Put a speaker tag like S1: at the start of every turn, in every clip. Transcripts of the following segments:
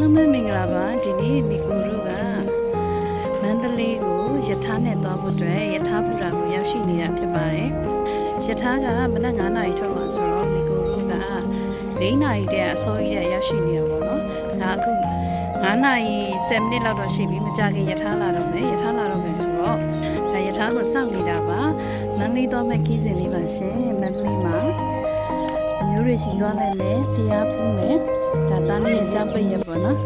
S1: လုံးပဲမင်္ဂလာပါဒီနေ့မိကိုတို့ကမန္တလေးကိုယထာနဲ့သွားဖို့အတွက်ယထာပူရာကိုရောက်ရှိနေတာဖြစ်ပါတယ်ယထာကမနက်9:00နာရီထွက်မှာဆိုတော့မိကိုတို့က4:00နာရီတည်းအစောကြီးတည်းရောက်ရှိနေရပါတော့ဒါအခု9:10 မိနစ်လောက်တော့ရှိပြီမကြခင်ယထာလာတော့မယ်ဆိုတော့ဒါယထာကိုစောင့်နေတာပါမန္တလေးသွားမဲ့ခီးစဉ်လေးပါရှင်မန္တလေးမှာအမျိုးတွေရှင်သွားလိုက်မယ်ဖျားဖူးမယ်ဒါသားလေးရဲ့ကြားပိတ်ရပေါ့နော်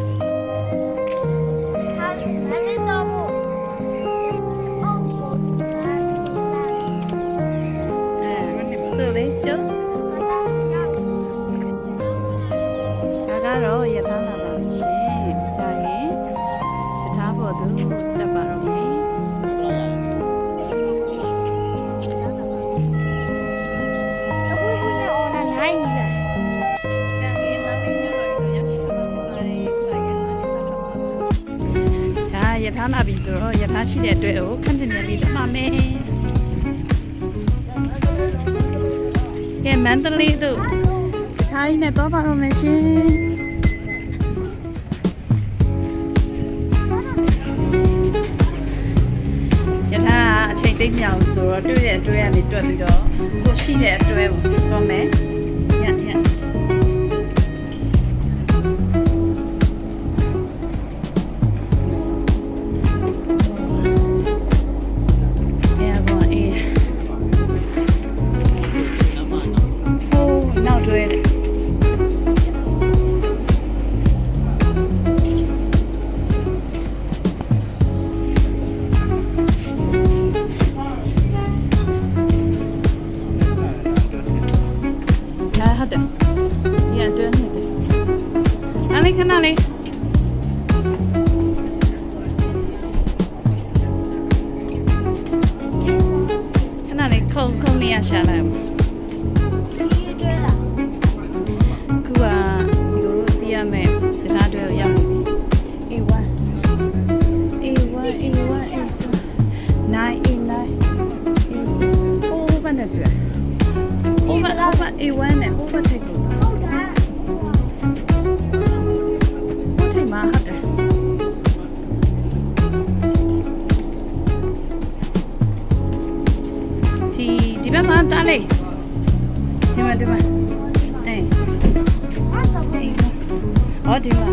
S1: ဆိုလေကျုပ်ဒါကတော့ယထာလာပါရှင်ကြာရင်ယထာပေါ်သူတက်ပါတော့မယ်ယထာလာပြီဆိုတော့ယထာရှိတဲ့အတွက်ကိုခန့်တင်လေးတက်ပါမယ်ကဲမန္တလေးတို့ယထာကြီးနဲ့တော့ပါတော့မယ်ရှင်ယထာအချိန်သိမြောင်ဆိုတော့တွေ့တဲ့အတွဲကနေတွက်ပြီးတော့ကိုရှိတဲ့အတွဲကိုတော့မယ်ညဟုတ်တယ်ညအတွင်းနေတယ်နားလေးခဏလေးခုံနေရရှာလိုက်အောင်ခုကဒီလိုစီးရမယ်စကားတွေရောက်နေပြီA1 ဟိုဘာနဲ့တူဟိုဘာA1နဲ့ဟိုဘာထိတ်ကိုဟုတ်တာဟိုထိတ်မှာဟုတ်တယ်ဒီဘက်မှာတားလေးဒီမှာအေးဟောဒီမှာ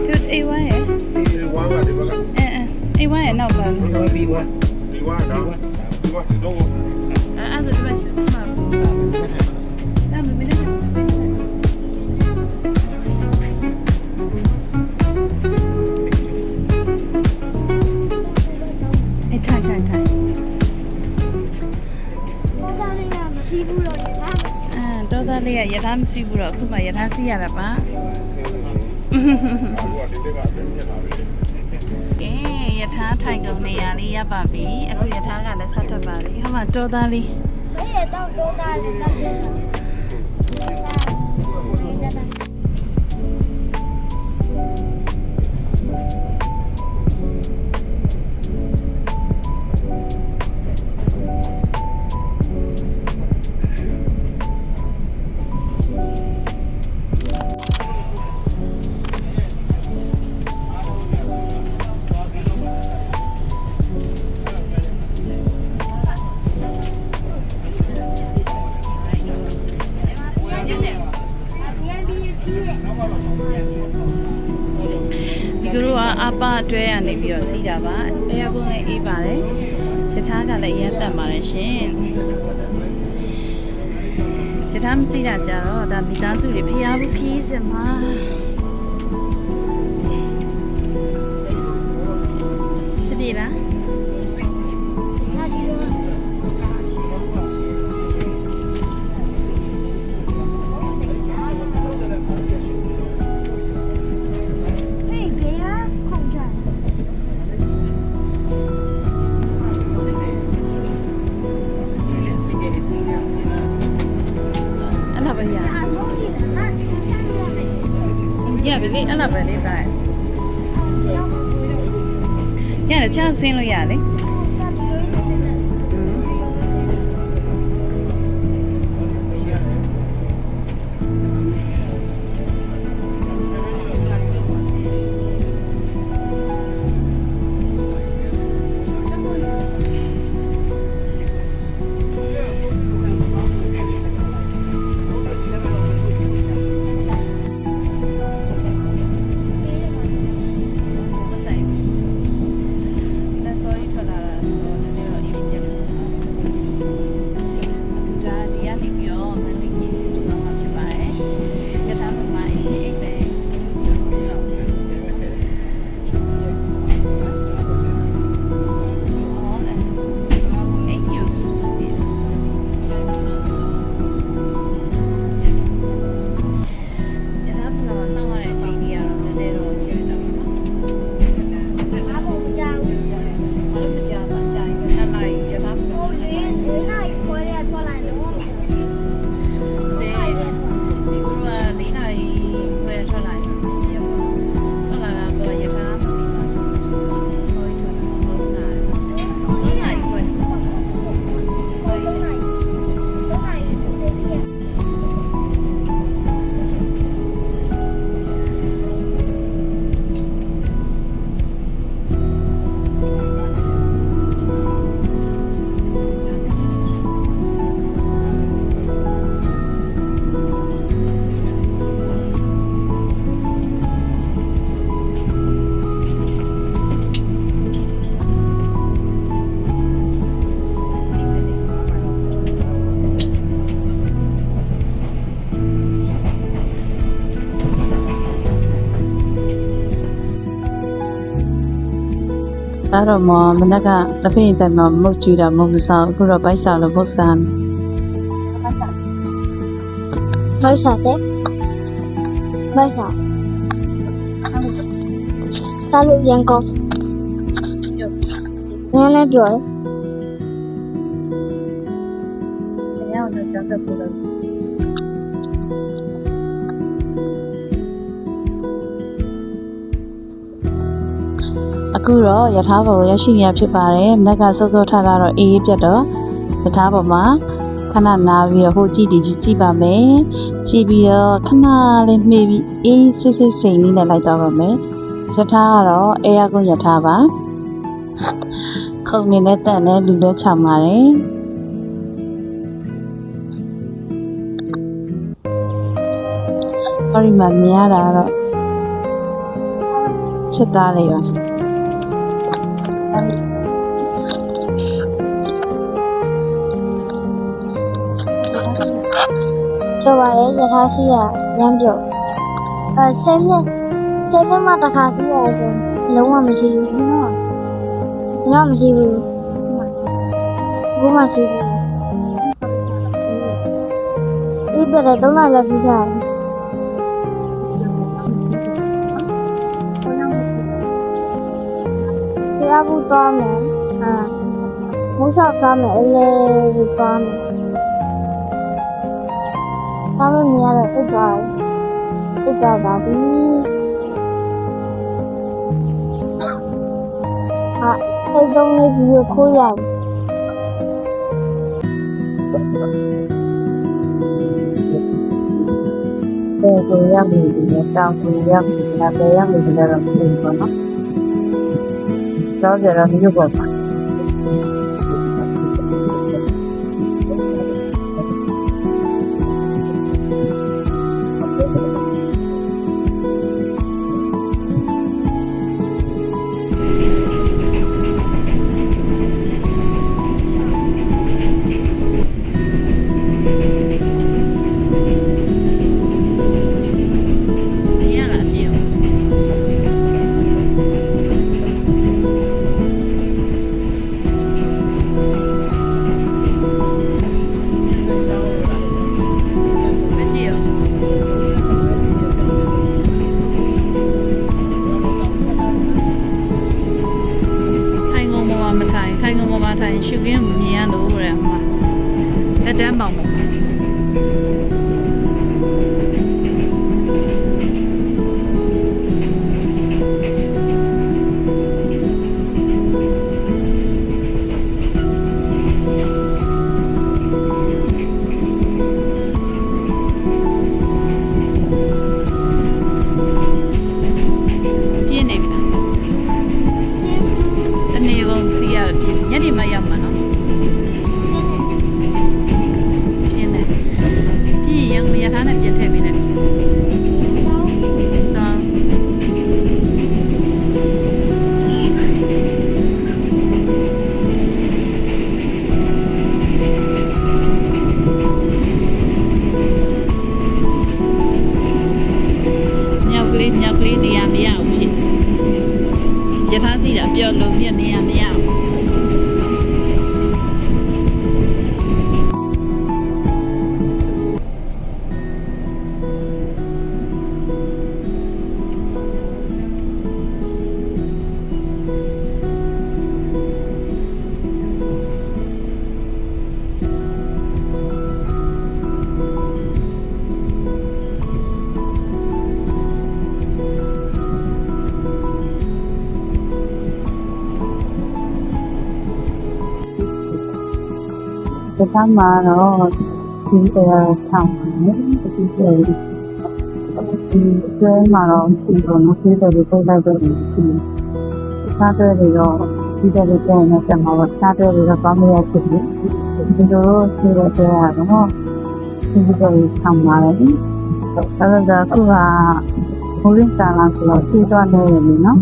S1: သူA1ရဲ့A1ကဒီဘက်ကA1ရဲ့နောက်ပါB1 တော့အဲ့ဒါဒီမှာရှိမှာဒါမင်းနဲ့ထိုင်တော်သားလေးကယထာမရှိဘူးတော့အခုမှယထာစီးရတာပါကဲယထာထိုင်ကုန်နေရလေးရပါပြီအခုယထာကလည်းဆက်ထွက်ပါပြီဟောမှာတော်သားလေးဘယ်တော့တော်သားလေးတက်တယ်ဒီကရောအပအတွဲရနေပြီးတော့စီးတာပါအဲရကုန်းလည်းအေးပါတယ်ယထာကလည်းအရင်တက်ပါတယ်ရှင်ယထာမစီးတာကြတော့ဒါမိသားစုတွေဖျားဘူးခီးစမှာချစ်ပြီလားရပြီလေအဲ့လိုပဲလေးတိုင်းရတယ်ချောင်းဆင်းလို့ရလေ ဒါတော့မနက်ကလက်ဖက်ရည်ဆိုင်မှာမုတ်ကျွေးတာမုတ်မစားအခုတော့ဘိုက်စားလို့မုတ်စား
S2: ဘိုက်စားတယ်ဘိုက်စားစားလို့ရန်ကောင်းနည်းနည်းပြော
S1: တယ်ရအောင်တော့ကြောက်တဲ့ပူလို့အခုတော့ယထာဘောရရှိနေဖြစ်ပါတယ်မနက်ကစောစောထားတော့အေးအေးပြတ်တော့ယထာဘောမှာခဏနာပြီးတော့ဟိုကြည့်ကြည့်ပါမယ်ကြည့်ပြီးတော့ခဏလေးမှီပြီးအေးစစ်စစ်စိန်လေးနဲ့လိုက်တော့ပါမယ်ယထာကတော့အေယာကုန်းယထာပါခုံနေနဲ့တက်နဲ့လူလဲချပါတယ်ဟောဒီမှာမြင်ရတာတော့စစ်သားလေးပါ
S2: ပြောပါရဲ့ယထာစီကရမ်းပြောဆယ်နှစ်မှတစ်ခါစီးရတယ်ဆိုလုံးဝမရှိဘူးနော်မရှိဘူးဘူးမရှိဘူးဒီပြတဲ့3လလည်းပြီးကြတယ်တရားဘူးသွားမယ်မိုးဆောက်သွားမယ်အလဲဘူးသွားမယ်ဒါမှမရတော့တက်သွားပါပြီအဲ့တုံးလေးပြီးခိုးရတယ်
S1: ကိုရပြီဒီတောင်ကိုရပြီဒါပဲရပြီလည်းတော့ပြင်ပါနော်တော့ကြတော့မြို့ပေါ်ပါထိုင်ရှုခင်းမြင်ရလို့တဲ့ဟိုလက်တန်းပေါင်ပေါ့ပြင်းနေပြီလားတနေ့ကုန်စီးရပြင်းညနေမှရောက်မှာနော်ပြင်းတယ်ပြီးရင်ရထားနဲ့ပြန်ထည့်ပေးတယ်မြောက်ကလေးနေရာမရဘူးဖြစ်ရထားစီးတာပြော့လို့မြက်နေရာမရဘူးဒီကမှာတော့ဒီဆောင်နေဒီကျွဲမှာတော့ဒီတော့မသေးတဲ့ပုံလိုက်တော့ဒီစားတဲ့တော့ဒီတဲ့ကျန်တဲ့မှာတော့စားတဲ့တော့ကောင်းမရဖြစ်ဘူးဒီလိုရှိတဲ့တဲ့ကတော့ဒီတော့ဆောင်လာတယ်အဲ့ဒါကဘိုးရင်းစာလာဆိုတော့စီးသွားနေတယ်နော်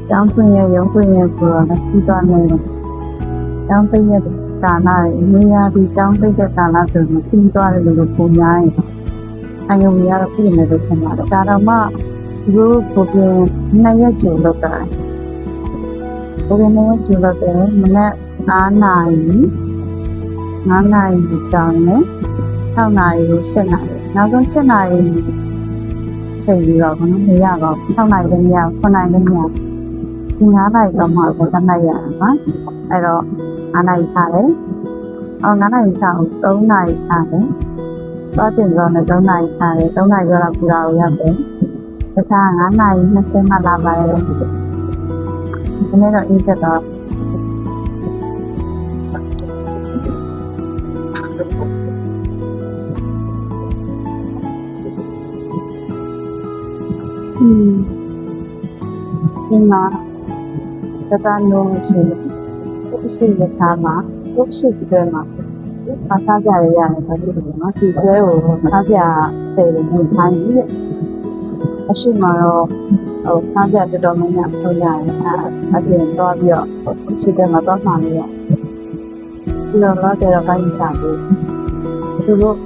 S1: ကျောင်းဖွင့်ရရုံးဖွင့်ရဆိုတော့စီးသွားနေတယ်ကျောင်းပိတ်ရကာလနေရာဒီကျောင်းပိတ်တဲ့ကာလဆိုရင်စီးသွားတယ်လို့ပုံများရင်အယုံရတော့ပြင်နေလို့ထင်ပါတယ်ဒါတော့မှဒီလိုပုံပြင်2ရက်ကျော်လောက်တာ
S3: ဒီနေ့ကျတော့မနက်9 နာရီကျောင်းနဲ့6 နာရီကို7 နာရီနောက်ဆုံး7 နာရီချိန်ပြီးတော့မရပါဘူး6 နာရီလည်းမရ9 နာရီလည်းမရဒီ9 နာရီတော့မှပဲတတ်နိုင်ရမှာအဲ့တော့9 နာရီထားတယ်9 နာရီထားအောင်3 နာရီထားတယ်သွားတင်တော့လည်း3 နာရီထားတယ်3 နာရီတော့ပူတာကိုရတယ်တခြား9 နာရီ20မှလာပါတယ်ဒီနေ့တော့အေးချက်တော့ဒီမှာတနိုးရှိရထားမှာရှိတယ်မှာအစားကြရရတယ်ဆိုတော့နော်ဒီကျဲကိုစားကြတယ်လို့ထိုင်းပြီးအရှိမတော့စားကြတော်တော်များများဆုံးရတယ်အပြင်တော့ပြီးတော့ရှိတယ်မှာတော့မှလို့ရဒီတော့တော့ပိုင်းစားဘူးသူတို့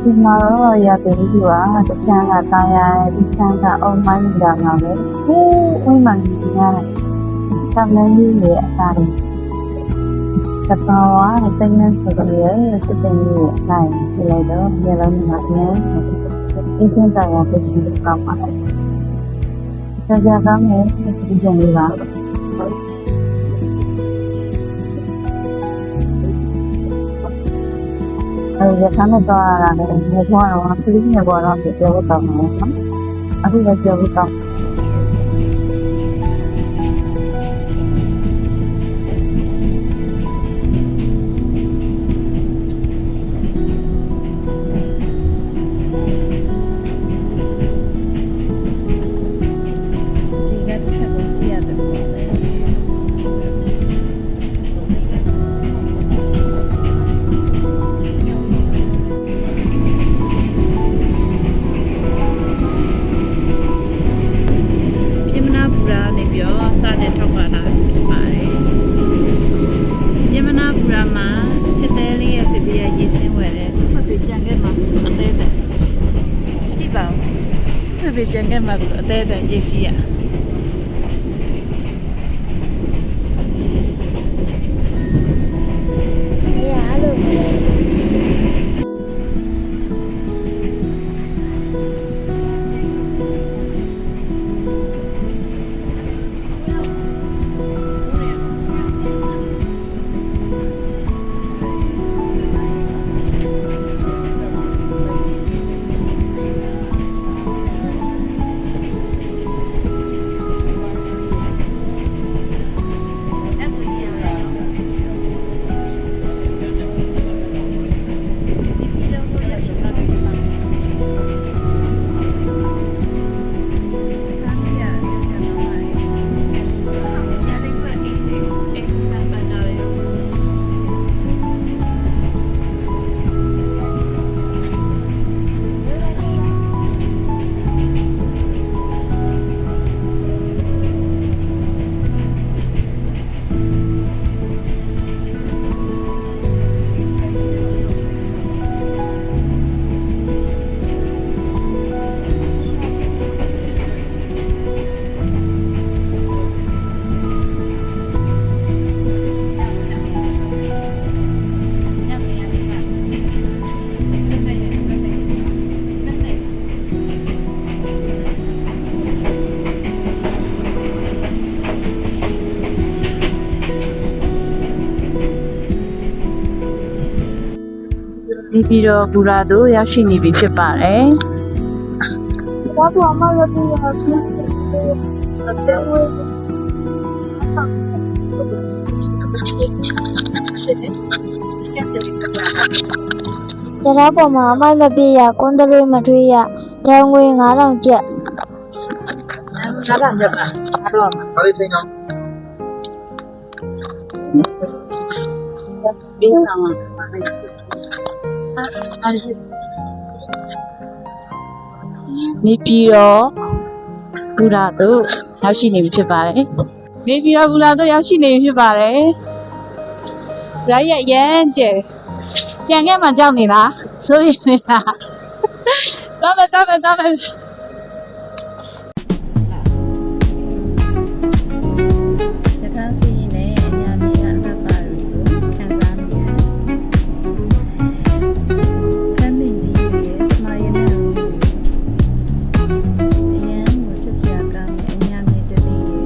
S3: ဒီမှာတော့ရတယ်ဒီကတချမ်းကတားရတယ်ဒီချမ်းကအုံမိုင်းနေတာမှာပဲဟိုးဝိမှန်ကြီးရတယ်သံမင်းကြီးရဲ့အစားတွေတပောင်းဝါတိုင်းနဲ့ဆိုတော့စစ်တင်ကြီးရဲ့အစားတွေလိုက်တော့ဒီလိုမျိုးမှာပြန်အင်းစင်တရားကိုရှိကောင်းပါတယ်ဆရာကောင်းရဲ့ဒီကြံလေးပါရထားနဲ့သွားရတာလည်းဒီဘောတော့ခလေးနဲ့ဘောတော့ပြောဖို့တောင်းတယ်နော်အခုလည်းပြောဖို့တောင်း
S1: ဒီကတစ်ချက်ကိုကြည့်ရတယ်ပေါ့လေပြကြံခဲ့မှာအသေးအတန်ကြည့်ကြည့်ရဒီပြီးတော့ဘူရာတို့ရောက်ရှိနေပြီဖြစ်ပါတယ်
S2: ။ဘာလို့အမရပြီးရချင်းတဲ့ဝေးကျတော့ပေါ်မှာအမမပြေရကွန်တလေးမထွေးရတန်ငွေ9000ကျပ်
S3: 9000ကျပ်ပါတော့ဘာလို့ချိန်အောင်ပေးဆောင်ပါအားရှိ နေပြည်တော်ဘူလာတို့ရောက်ရှိနေပြီဖြစ်ပါတယ်နေပြည်တော်ဘူလာတို့ရောက်ရှိနေပြီဖြစ်ပါတယ်ရိုက်ရမ်းကျဲကြံခဲ့မှကြောက်နေလားဆိုရင်လားတော်မယ်
S1: ယထာစီးနဲ့အညာမြေကအလှပတွေကိုခံစားနေရတယ်ခမ်းမင်ကြီးရဲ့ပမာရနဲ့အရန်ကိုချက်စရာကောင်းတဲ့အညာမြေတလေးရဲ့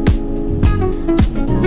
S1: ယထာ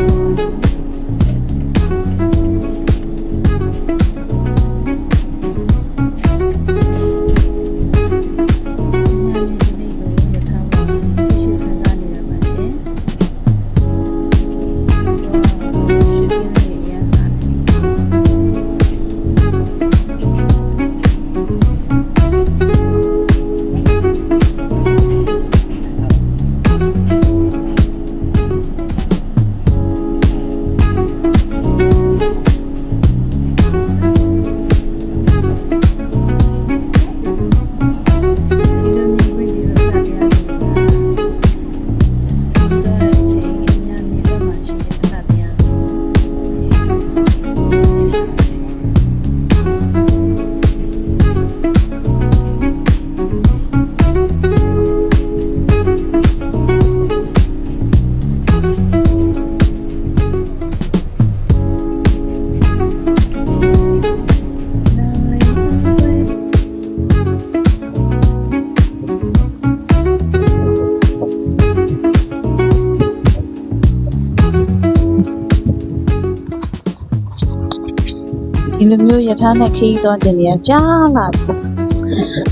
S3: ဒီလိုမျိုးယထာနဲ့ခီးသွားခြင်းတွေကကြားလာအ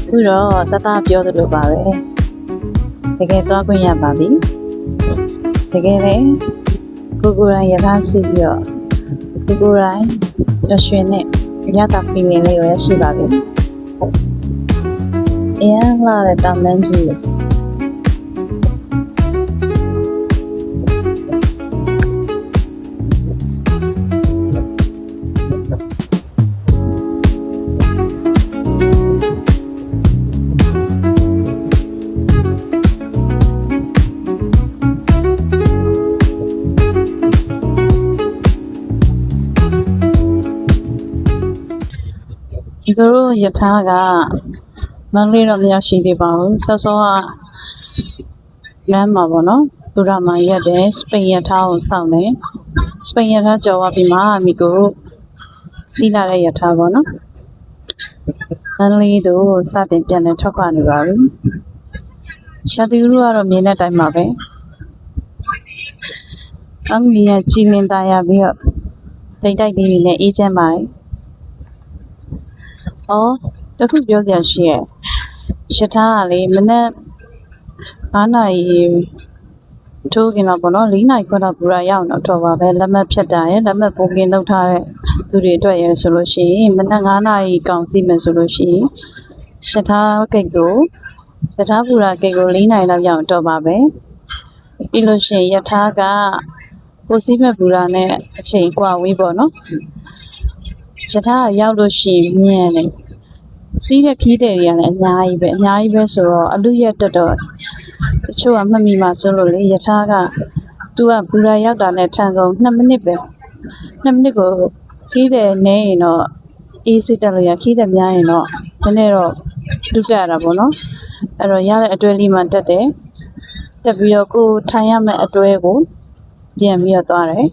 S3: ခုတော့တတပြောသလိုပါပဲတကယ်သွားခွင့်ရပါပြီတကယ်လေကိုယ်တိုင်ယထာစီပြီးတော့ကိုယ်တိုင်ရရွှေနဲ့ရတာပြင်လေးကိုရရှိပါပြီအင်းလာတဲ့တောင်တန်းကြီးဒီလိုယထာကမန္တလေးတော့မရောက်ရှိသေးပါဘူးဆောစောကလမ်းမှာပေါ့နော်ဘူရာမှာရက်တယ်စပိန်ယထာကိုစောင့်တယ်စပိန်ယထာကြော်သွားပြီးမှမိကိုစီးလာတဲ့ယထာပေါ့နော်မန္တလေးတို့စတင်ပြန်လည်ထွက်ခွာနေပါပြီရှာတီလူကတော့မြင်တဲ့အတိုင်းပါပဲအမီးကကြည်လင်သားရပြီးတော့တိတ်တိုက်လေးနဲ့အေးချမ်းပါတယ်တခုပြောစရာရှိရဲ့ယထာကလေမနေ့9နာရီထိုးခင်တော့ပေါ့နော်4နာရီခွဲတော့ပူရာရောက်တော့ပါပဲလက်မှတ်ဖြတ်တာရဲ့လက်မှတ်ပုံကင်လုပ်ထားတဲ့သူတွေအတွက်ရဆိုလို့ရှိရင်မနေ့9နာရီကောင်စီမယ်ဆိုလို့ရှိရင်ယထာကိတ်ကိုယထာပူရာကိတ်ကို4နာရီလောက်ရောက်တော့ပါပဲပြီးလို့ရှိရင်ယထာကကိုစီမဲ့ပူရာနဲ့အချိန်ကွာဝေးပေါ့နော်ယထာကရောက်လို့ရှိရင်မြင်တယ်စီးတဲ့ခီးတဲ့တွေကလည်းအများကြီးပဲဆိုတော့အလူရက်တက်တော့တချို့ကမှတ်မိမှဆိုလို့လေယထာကသူကဘူရာရောက်တာနဲ့ထန်ကုန်2မိနစ်ပဲ2မိနစ်ကိုခီးတဲ့နေရင်တော့အေးစစ်တက်လို့ရခီးတဲ့များရင်တော့နည်းနည်းတော့လူတက်ရတာပေါ့နော်အဲ့တော့ရတဲ့အတွဲလေးမှတက်တယ်တက်ပြီးတော့ကိုထိုင်ရမယ့်အတွဲကိုပြန်ပြီးတော့သွားတယ်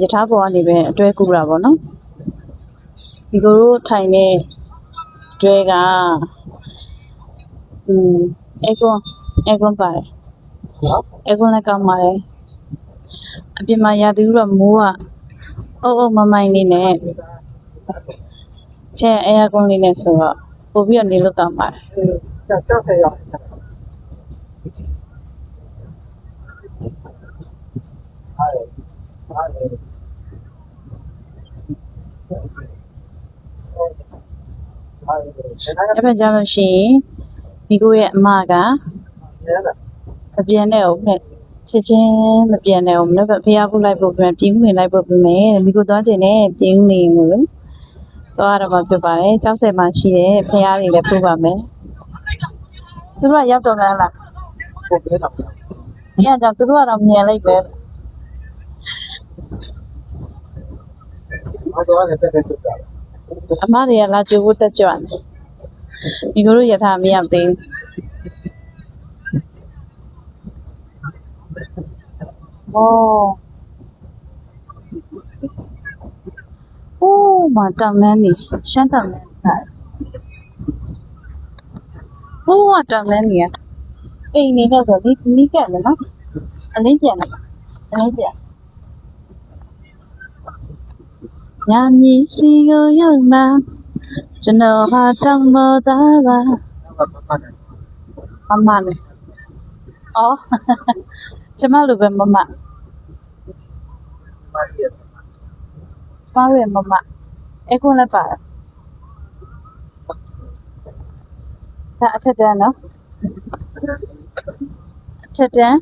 S3: ယထာပေါ်ကနေပဲအတွဲကူတာပေါ့နော်ဒီကိုတို့ထိုင်နေတွဲကအဲကွန်ပါတယ်အဲကွန်လည်းကောင်းပါတယ်အပြင်မှာရာသီဥတုမိုးကအုပ်မမိုင်းလေးနဲ့ချဲအဲကွန်လေးနဲ့ဆိုတော့ပို့ပြီးတော့နေလို့ကောင်းပါတယ်အဲ့ဒါကြောင့်လို့ရှိရင်မိကိုရဲ့အမကအပြန်နဲ့ဟုတ်နဲ့ချက်ချင်းမပြန်နဲ့ဟုတ်မလို့ဖျားခုလိုက်ဖို့ပြန်ပြင်းဝင်လိုက်ဖို့ပြင်မယ်မိကိုသွားချင်တယ်ပြင်းနေလို့ သွားရမှာဖြစ်ပါတယ်ကျောင်းဆယ်မှာရှိတဲ့ဖရားတွေလည်းပို့ပါမယ်သူတို့ကရောက်တော့လား
S4: ဟုတ်တယ်လား
S3: ။အဲကြောင့်သူတို့ကတော့မြင်လိုက်ပဲ
S4: ဟုတ်တော့လည်းတက်တက်တာ
S3: ။အမတွေကလာကြိုဖို့တက်ကြွတယ်။ဒီကိုတို့ရထားမရသေးဘူး။အိုးမတောင်နန်းနေရှမ်းတောင်နန်းထား။ဟိုးတောင်နန်းနေအိမ်နေတော့ဆိုဒီနီးကလည်းနော်။အလင်းပြန်လာ။အလင်းပြန်။ညမြီစီကိုရောက်လာကျွန်တော်ဟာတောင်ပေါ်သားပါ
S4: ဟုတ်ပါပါ
S3: မမလေးအော်ကျမလိုပဲမမ
S4: ပါရီ
S3: ပါရမမအဲ့ခုလည်းပါဒါအထက်တန်းနော်အထက်တန်း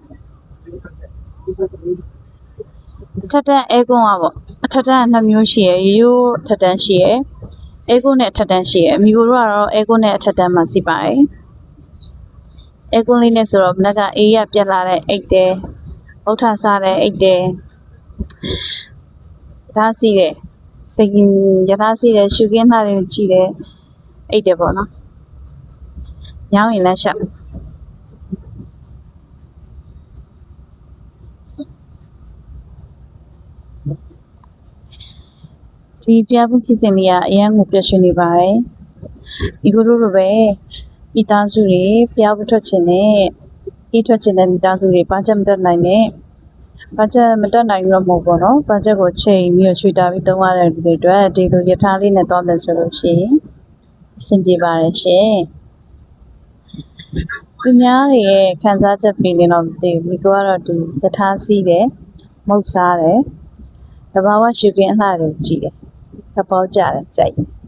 S3: အဲကွန်ကပေါ့အထက်တန်းက2မျိုးရှိရယ်ရိုးအထက်တန်းရှိရယ်အဲကွန်နဲ့အထက်တန်းရှိရယ်အမိကိုတို့ကတော့အဲကွန်နဲ့အထက်တန်းမှာစီပါတယ်အဲကွန်လေးနဲ့ဆိုတော့မနက်ကအေးရပြက်လာတဲ့အိတ်တယ်ဥထစားတဲ့အိတ်တယ်ဒါစီတယ်စိတ်ကြီးရထားစီတယ်ရှုခင်းသားတွေကြည့်တယ်အိတ်တယ်ပေါ့နော်ညောင်းရင်လည်းရှောက်ဒီပြဖို့ဖြစ်စဉ်လေးကအရင်ကပြည့်ရွှင်နေပါတယ်ဒီကိုတို့လိုပဲမိသားစုတွေပြဖို့ထွက်ချင်တဲ့ဤထွက်ချင်တဲ့မိသားစုတွေဘာချက်မတက်နိုင်နဲ့ဘာချက်မတက်နိုင်တော့မဟုတ်ပေါ့နော်ဘာချက်ကိုချိန်ပြီးချွေတာပြီးတုံးရတဲ့လူတွေအတွက်ဒီလိုရထားလေးနဲ့သွားမယ်ဆိုလို့ရှိရင်အဆင်ပြေပါတယ်ရှင်သူများတွေရဲ့ခံစားချက်ပြီးနေတော့မသိဘူးဒီကတော့ဒီရထားစီးတယ်မုတ်စားတယ်တဘာဝရှုခင်းအလှတွေကြည့်တယ်သဘောကျတယ်ကြိုက်တယ်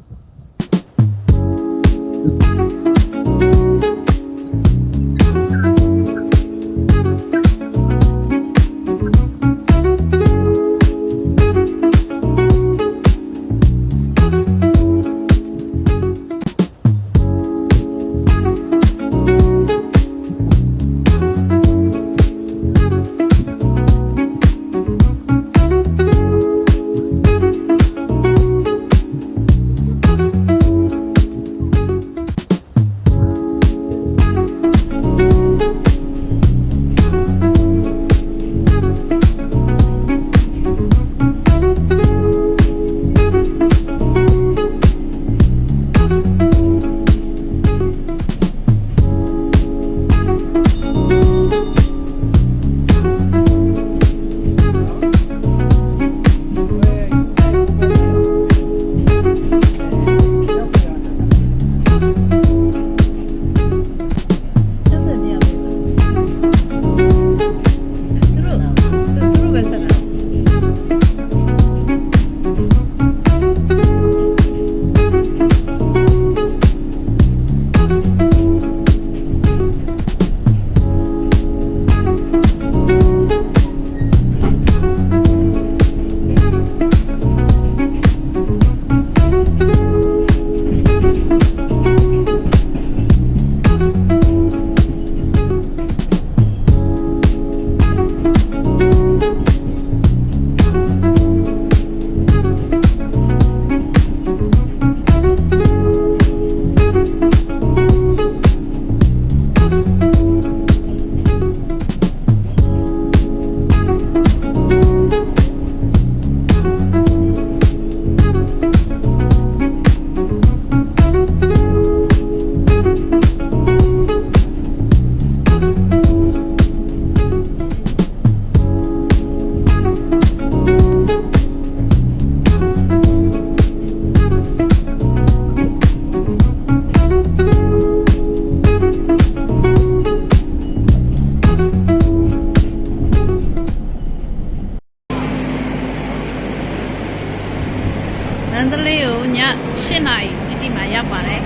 S1: မန္တလေးကိုည8 နာရီတိတိမှရောက်ပါတယ်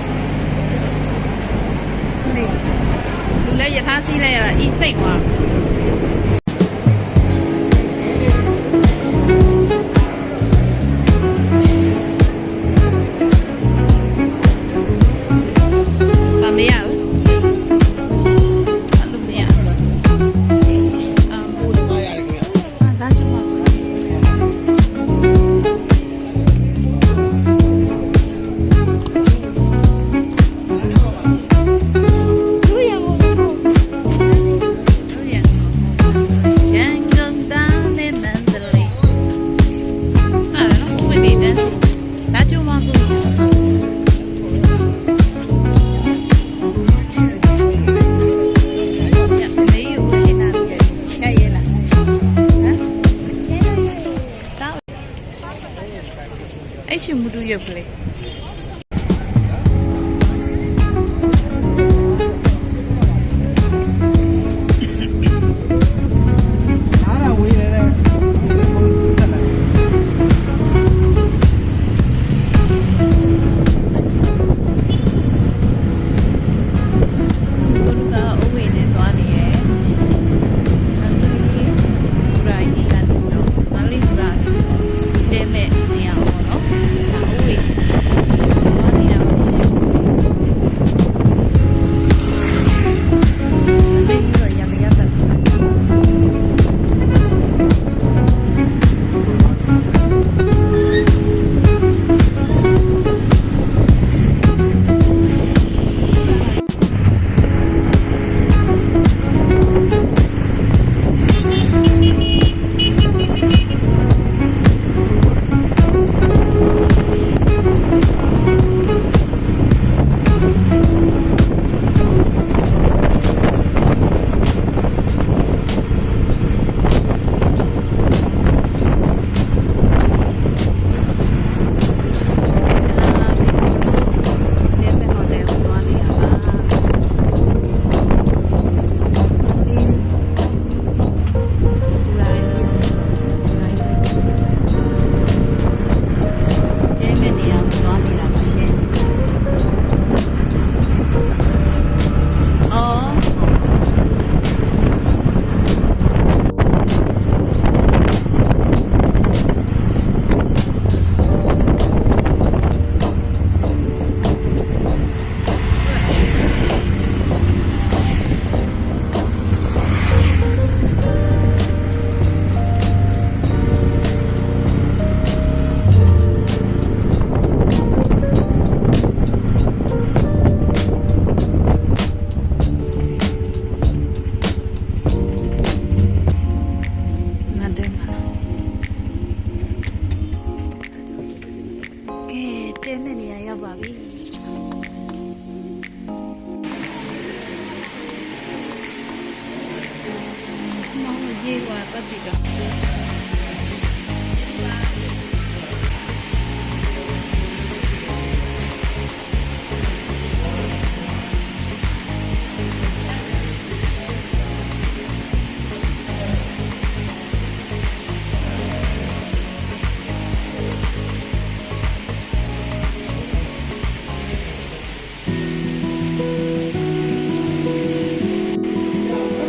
S1: လူလည်းရထားစီးလိုက်ရတာဤစိတ်သွား ကလေး
S4: အားရဝေးနေတဲ့ဆက်လာ
S1: ကိုလူကအဝေးနဲ့သွားနေရဲ့မန္တလေးဘူရာကြီးကနေတော့မန္တလေးဘူရာတဲမဲ့နေရာပေါ့နော်ဒါအဝေးသွားနေတာပါရှင်မန္တလေးတော့ရမရတတ်ဘူးတဲမဲ့ဟိုတယ်ကိုသွားနေတာပါတဲမဲ့နေရာကိုသွားနေတာပါရှင်အော် မန်တဲမှာကဲတဲမဲ့နေရာရောက်ပါပြီမောင်ရေဝါပတ်ကြည့်တော့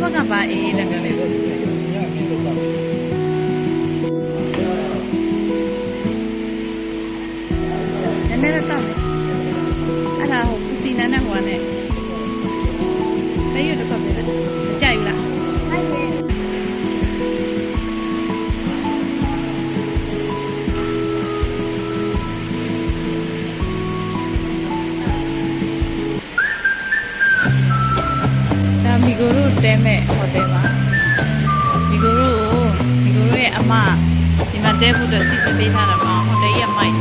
S1: ဘက်ကပါအေးလည်း
S4: နေလို့ရပြီလို့ပါ
S1: နည်းနည်းတော့တောက်တယ်အဲ့ဒါဟိုစီနန်းနဲ့ဟိုကနဲ့အဲ့ရတော့ပဲမကြိုက်ဘူးလားဒါမီဂိုရိုတဲမဲ့ဟိုတယ်ပါမီဂိုရိုရဲ့အမဒီမှာတဲဖို့အတွက်စီစဉ်ပေးထားတာပါဟိုတယ်ရဲ့မိုက်